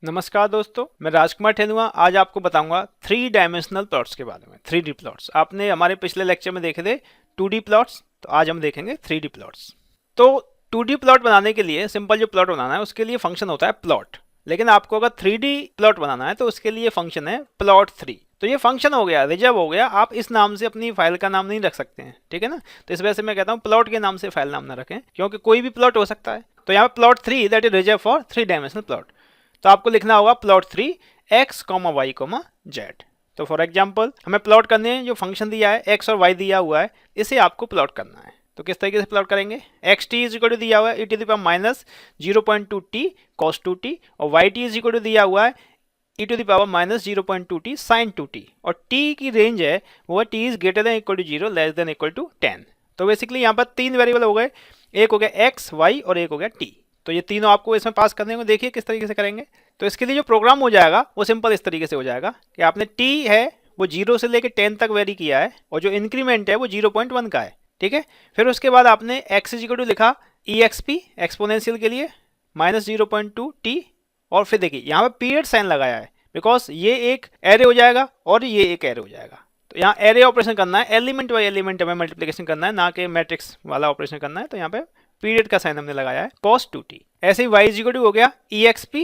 नमस्कार दोस्तों, मैं राजकुमार ठेनुआ आज आपको बताऊंगा 3 डायमेंशनल प्लॉट्स के बारे में। 3D प्लॉट्स आपने हमारे पिछले लेक्चर में देखे थे 2D प्लॉट्स, तो आज हम देखेंगे 3D प्लॉट्स। तो 2D प्लॉट बनाने के लिए सिंपल जो प्लॉट बनाना है उसके लिए फंक्शन होता है प्लॉट, लेकिन आपको अगर 3D प्लॉट बनाना है तो उसके लिए फंक्शन है प्लॉट 3। तो ये फंक्शन हो गया, रिजर्व हो गया, आप इस नाम से अपनी फाइल का नाम नहीं रख सकते हैं, ठीक है ना। तो इस वजह से मैं कहता हूँ प्लॉट के नाम से फाइल नाम ना रखें, क्योंकि कोई भी प्लॉट हो सकता है। तो यहाँ पे plot 3 that is reserve for 3 dimensional plot. तो आपको लिखना होगा प्लॉट 3 x, y, z। तो फॉर एग्जांपल हमें प्लॉट करने हैं, जो फंक्शन दिया है x और y दिया हुआ है, इसे आपको प्लॉट करना है। तो किस तरीके से प्लॉट करेंगे, x t is equal to दिया हुआ है e⁻-0.2t cos 2t, और y t is equal to दिया हुआ है e⁻-0.2t sin 2t, और t की रेंज है वो t is greater than equal to 0 less than equal to 10। तो बेसिकली यहाँ पर 3 वेरिएबल हो गए, एक हो गया x, y और एक हो गया t। तो ये तीनों आपको इसमें पास करने को, देखिए किस तरीके से करेंगे। तो इसके लिए जो प्रोग्राम हो जाएगा वो सिंपल इस तरीके से हो जाएगा कि आपने t है वो 0 से लेकर 10 तक वेरी किया है, और जो इंक्रीमेंट है वो 0.1 का है, ठीक है। फिर उसके बाद आपने x इज इक्वल टू लिखा exp एक्सपोनेंशियल के लिए -0.2t, और फिर देखिए यहाँ पे पीरियड साइन लगाया है, बिकॉज ये एक एरे हो जाएगा और ये एक एरे हो जाएगा। तो यहाँ एरे ऑपरेशन करना है, एलिमेंट बाई एलिमेंट हमें मल्टीप्लिकेशन करना है, ना कि मैट्रिक्स वाला ऑपरेशन करना है। तो यहाँ पे पीरियड का साइन हमने लगाया है cos 2t। ऐसे ही y इज इक्वल टू हो गया exp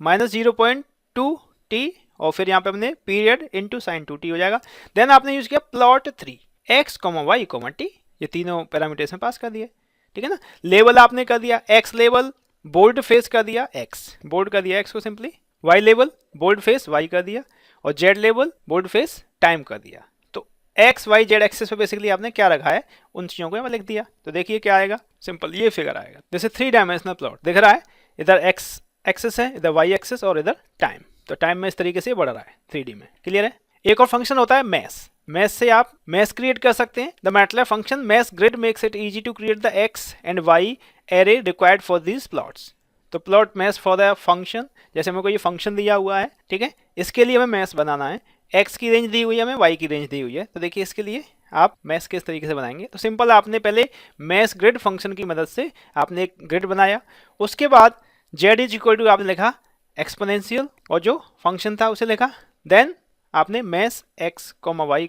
-0.2t, और फिर यहाँ पे हमने पीरियड इंटू साइन 2t हो जाएगा। देन आपने यूज किया प्लॉट 3 x, y, t, ये तीनों पैरामीटर्स में पास कर दिए, ठीक है ना। लेवल आपने कर दिया x लेवल बोल्ड फेस कर दिया, x बोल्ड कर दिया x को सिंपली, y लेवल बोल्ड फेस y कर दिया, और z लेवल बोल्ड फेस टाइम कर दिया। तो x y z एक्सेस पे बेसिकली आपने क्या रखा है उन चीजों को यहाँ लिख दिया। तो देखिए क्या आएगा, सिंपल ये फिगर आएगा। जैसे 3 डायमेंशनल प्लॉट दिख रहा है, इधर x एक्सेस है, इधर y एक्सेस और इधर टाइम। तो टाइम में इस तरीके से बढ़ रहा है 3D में, क्लियर है। एक और फंक्शन होता है मैस। मैस से आप मैस क्रिएट कर सकते हैं। The MATLAB function mesh grid makes it easy to create the x and y array required for these plots. तो plot mesh for the function, जैसे मेरे को ये फंक्शन दिया हुआ है, ठीक है, इसके लिए हमें मैस बनाना है। x की रेंज दी हुई है, हमें y की रेंज दी हुई है। तो देखिए इसके लिए आप मैस किस तरीके से बनाएंगे। तो सिंपल आपने पहले मैस ग्रिड फंक्शन की मदद से आपने एक ग्रिड बनाया, उसके बाद z इज इक्वल टू आपने लिखा एक्सपोनेंशियल, और जो फंक्शन था उसे लिखा, देन आपने मैस x, y,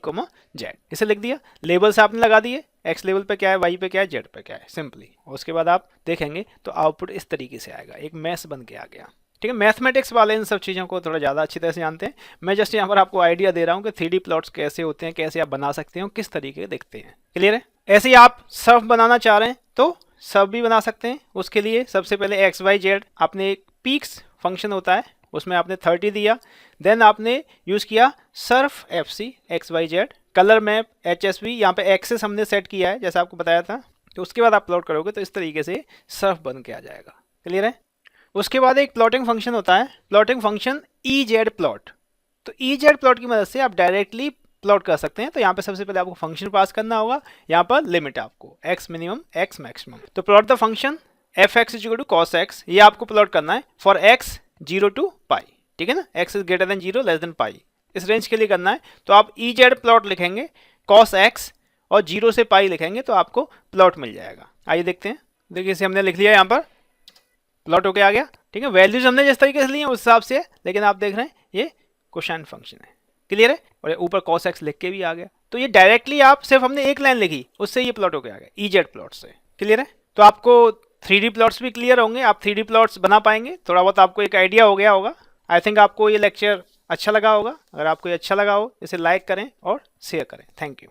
z इसे लिख दिया। लेबल्स आपने लगा दिए, x लेवल पे क्या है, y पे क्या है, z पे क्या है, सिंपली। उसके बाद आप देखेंगे तो आउटपुट इस तरीके से आएगा, एक मैस बन के आ गया, ठीक है। मैथमेटिक्स वाले इन सब चीज़ों को थोड़ा ज़्यादा अच्छी तरह से जानते हैं। मैं जस्ट यहाँ पर आपको आइडिया दे रहा हूँ कि 3D प्लॉट्स कैसे होते हैं, कैसे आप बना सकते हैं, किस तरीके के दिखते हैं, क्लियर है। ऐसे ही आप सर्फ बनाना चाह रहे हैं तो सर्फ भी बना सकते हैं। उसके लिए सबसे पहले x y z आपने एक पीक्स फंक्शन होता है उसमें आपने 30 दिया, देन आपने यूज़ किया Surf fc x y z, colour map HSV, यहाँ पे एक्सेस हमने सेट किया है जैसा आपको बताया था। तो उसके बाद आप प्लॉट करोगे तो इस तरीके से सर्फ बन के आ जाएगा, क्लियर है। उसके बाद एक प्लॉटिंग फंक्शन होता है, प्लॉटिंग फंक्शन EZ प्लॉट। तो EZ प्लॉट की मदद से आप डायरेक्टली प्लॉट कर सकते हैं। तो यहाँ पे सबसे पहले आपको फंक्शन पास करना होगा, यहाँ पर लिमिट आपको x मिनिमम x मैक्सिमम। तो plot the function fx is equal to cos x, ये आपको प्लॉट करना है फॉर x 0 to पाई, ठीक है ना। x is greater than 0 less than pi, इस रेंज के लिए करना है। तो आप EZ प्लॉट लिखेंगे cos x और 0 से पाई लिखेंगे तो आपको प्लॉट मिल जाएगा। आइए देखते हैं। देखिए इसे हमने लिख लिया, यहाँ पर प्लॉट होके आ गया, ठीक है। वैल्यूज हमने जिस तरीके से ली है उस हिसाब से है, लेकिन आप देख रहे हैं ये कोसाइन फंक्शन है, क्लियर है। और ये ऊपर cos x लिख के भी आ गया। तो ये डायरेक्टली आप सिर्फ हमने एक लाइन लिखी उससे ये प्लॉट होके आ गया EZ प्लॉट से, क्लियर है। तो आपको 3D प्लॉट्स भी क्लियर होंगे, आप 3D प्लॉट्स बना पाएंगे। थोड़ा बहुत आपको एक आइडिया हो गया होगा। आई थिंक आपको ये लेक्चर अच्छा लगा होगा। अगर आपको ये अच्छा लगा हो इसे लाइक करें और शेयर करें। Thank you.